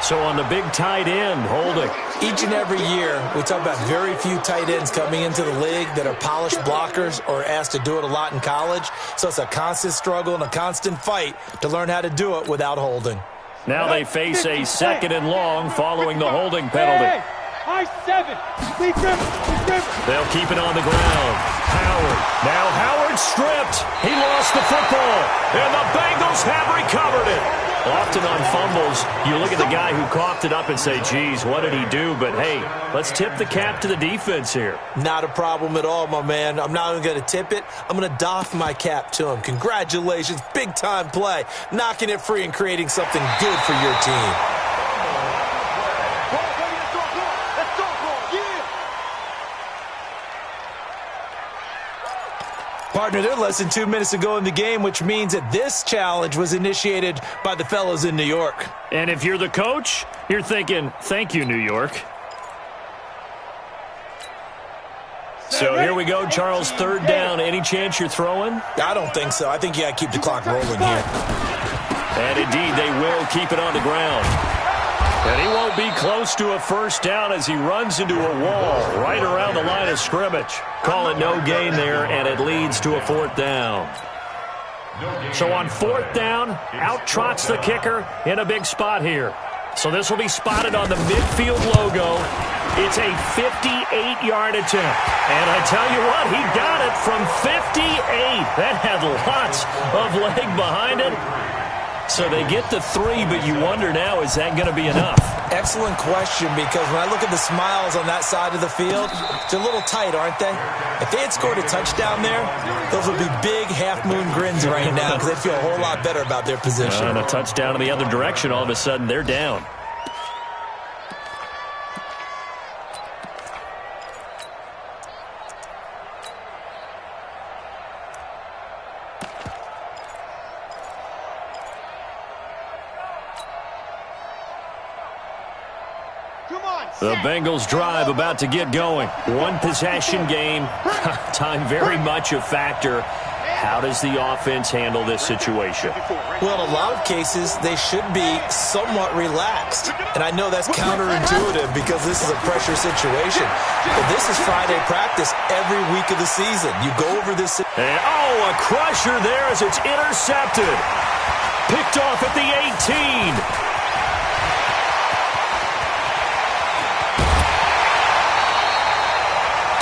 So on the big tight end, holding. Each and every year, we talk about very few tight ends coming into the league that are polished blockers or asked to do it a lot in college. So it's a constant struggle and a constant fight to learn how to do it without holding. Now they face a 2nd and long following the holding penalty. High 7. They'll keep it on the ground. Howard. Now Howard stripped. He lost the football. And the Bengals have recovered it. Often on fumbles, you look at the guy who coughed it up and say, geez, what did he do? But, hey, let's tip the cap to the defense here. Not a problem at all, my man. I'm not even going to tip it. I'm going to doff my cap to him. Congratulations. Big-time play. Knocking it free and creating something good for your team. Partner, they're less than 2 minutes to go in the game, which means that this challenge was initiated by the fellas in New York. And if you're the coach, you're thinking, thank you, New York. So here we go, Charles, 3rd down. Any chance you're throwing? I don't think so. I think you got to keep the clock rolling here. And indeed, they will keep it on the ground. And he won't be close to a first down as he runs into a wall right around the line of scrimmage. Call it no gain there, and it leads to a 4th down. So on 4th down, out trots the kicker in a big spot here. So this will be spotted on the midfield logo. It's a 58-yard attempt. And I tell you what, he got it from 58. That had lots of leg behind it. So they get the 3, but you wonder now, is that going to be enough? Excellent question, because when I look at the smiles on that side of the field, they're a little tight, aren't they? If they had scored a touchdown there, those would be big half-moon grins right now because they feel a whole lot better about their position. And a touchdown in the other direction, all of a sudden, they're down. The Bengals drive about to get going. 1 possession game. Time very much a factor. How does the offense handle this situation? Well, in a lot of cases, they should be somewhat relaxed. And I know that's counterintuitive because this is a pressure situation. But this is Friday practice every week of the season. You go over this. And, a crusher there as it's intercepted. Picked off at the 18.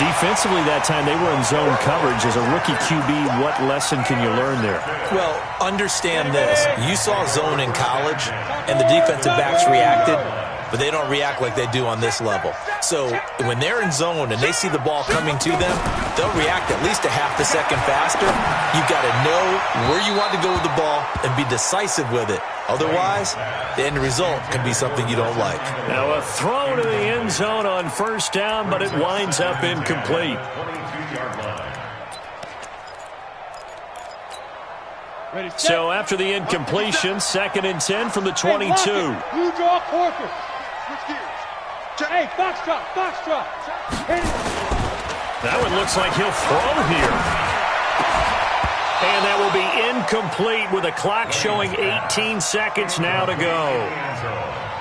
Defensively that time, they were in zone coverage. As a rookie QB, what lesson can you learn there? Well, understand this. You saw zone in college, and the defensive backs reacted, but they don't react like they do on this level. So when they're in zone and they see the ball coming to them, they'll react at least a half a second faster. You've got to know where you want to go with the ball and be decisive with it. Otherwise, the end result can be something you don't like. Now a throw to the end zone on first down, but it winds up incomplete. So after the incompletion, 2nd and 10 from the 22. You draw Corker. Hey, box drop. Hit it. That one looks like he'll throw here. And that will be incomplete with the clock showing 18 seconds now to go.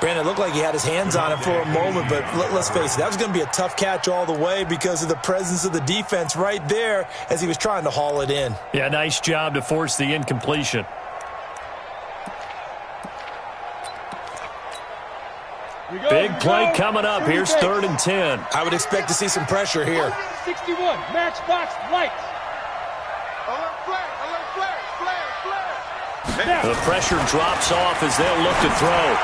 Brandon, it looked like he had his hands on it for a moment, but let's face it, that was going to be a tough catch all the way because of the presence of the defense right there as he was trying to haul it in. Yeah, nice job to force the incompletion. Big play coming up. Here's 3rd and 10. I would expect to see some pressure here. 61, matchbox lights. Alert flag. The pressure drops off as they'll look to throw.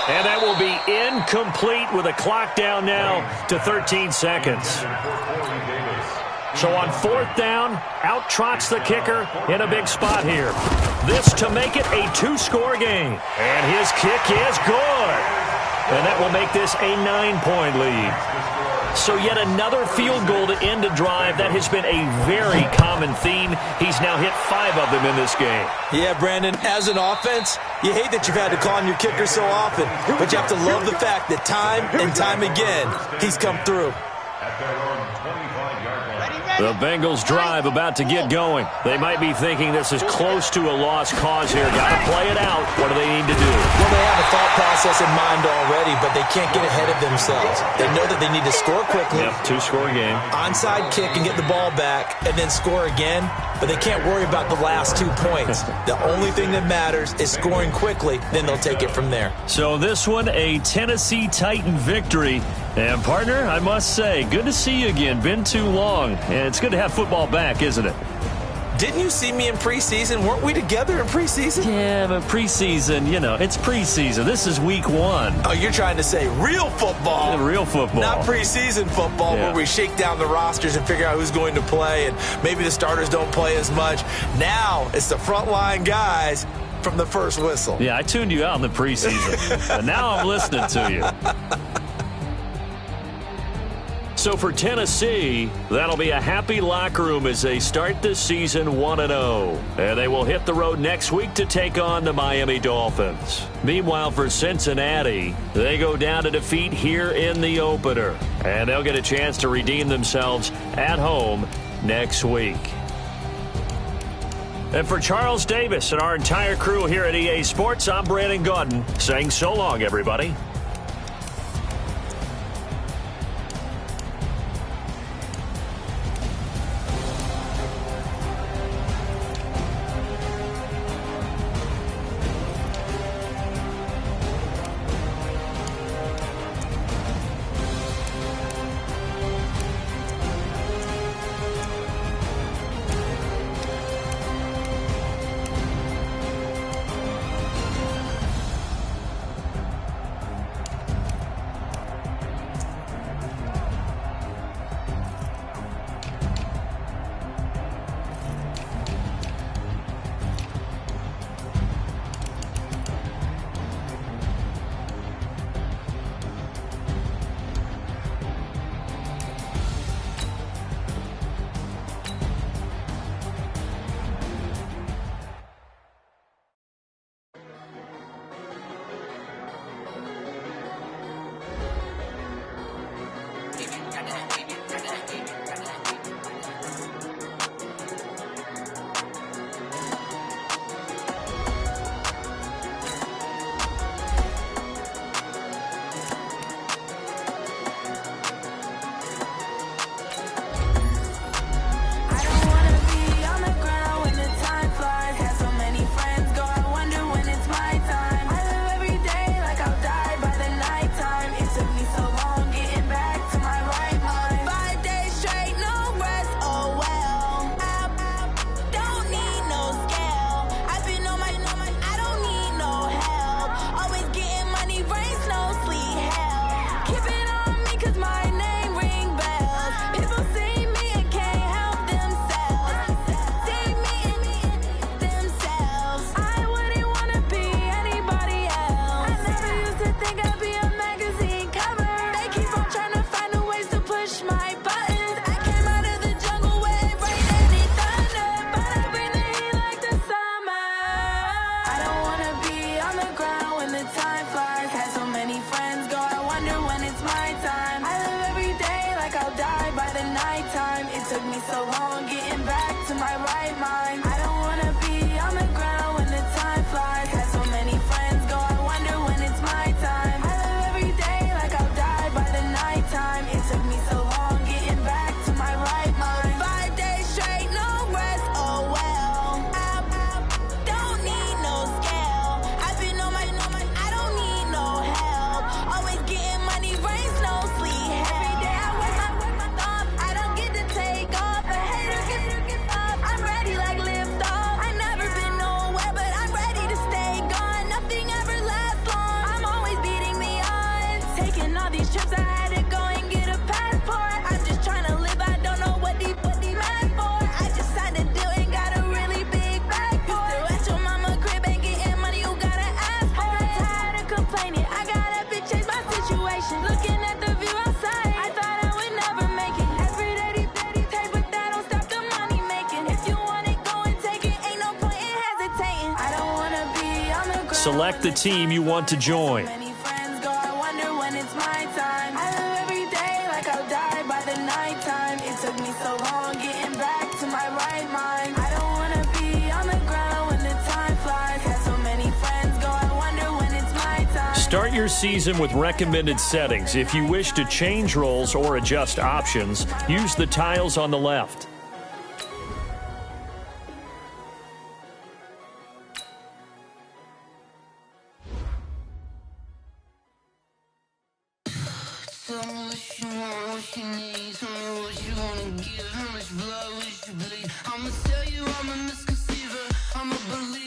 And that will be incomplete with a clock down now to 13 seconds. So on 4th down, out trots the kicker in a big spot here. This to make it a 2-score game. And his kick is good. And that will make this a 9-point lead. So yet another field goal to end a drive. That has been a very common theme. He's now hit 5 of them in this game. Yeah, Brandon, as an offense, you hate that you've had to call on your kicker so often, but you have to love the fact that time and time again, he's come through. The Bengals drive about to get going. They might be thinking this is close to a lost cause here. Got to play it out. What do they need to do? Well, they have a thought process in mind already, but they can't get ahead of themselves. They know that they need to score quickly. Yep, 2-score game. Onside kick and get the ball back and then score again, but they can't worry about the last 2 points. The only thing that matters is scoring quickly, then they'll take it from there. So this one, a Tennessee Titan victory. And, partner, I must say, good to see you again. Been too long. And it's good to have football back, isn't it? Didn't you see me in preseason? Weren't we together in preseason? Yeah, but preseason, you know, it's preseason. This is week 1. Oh, you're trying to say real football. Yeah, real football. Not preseason football where we shake down the rosters and figure out who's going to play, and maybe the starters don't play as much. Now it's the frontline guys from the first whistle. Yeah, I tuned you out in the preseason. But now I'm listening to you. So for Tennessee, that'll be a happy locker room as they start this season 1-0. And they will hit the road next week to take on the Miami Dolphins. Meanwhile, for Cincinnati, they go down to defeat here in the opener. And they'll get a chance to redeem themselves at home next week. And for Charles Davis and our entire crew here at EA Sports, I'm Brandon Gaudin saying so long, everybody. took me so long getting back to my right mind. I don't wanna be on the ground when the time flies. Had so many friends go, I wonder when it's my time. I live every day like I'll die by the nighttime. It took me so long getting back to my right mind. 5 days straight, no rest, oh well. I don't need no scale. I've been on my, I don't need no help. Always getting money, rain, snow, sleet. Every day I work my thumb. I don't get to take off. A hater get up. I'm ready like lift off. I never been nowhere, but I'm ready to stay gone. Nothing ever lasts long. I'm always beating the odds. Taking all these trips, I had to go and get a passport. I'm just trying to live. I don't know what the mad for. I just signed a deal and got a really big bag for it. Still at your mama crib and getting money, you gotta ask for it. I'm tired of complaining. I gotta bitch change my situation. Looking at the view outside, I thought I would never make it. Every day they take, but that don't stop the money making. If you want it, go and take it. Ain't no point in hesitating. I don't wanna be on the ground. Select the team you want to join. Many friends go, I wonder when it's my time. I live every day like I'll die by the nighttime. It took me so long getting back to my right mind. I don't wanna be on the ground when the time flies. Had so many friends go, I wonder when it's my time. Start your season with recommended settings. If you wish to change roles or adjust options, use the tiles on the left. Tell me what you want, what you need. Tell me what you wanna give. How much blood would you bleed? I'ma tell you I'm a misconceiver. I'm a believer.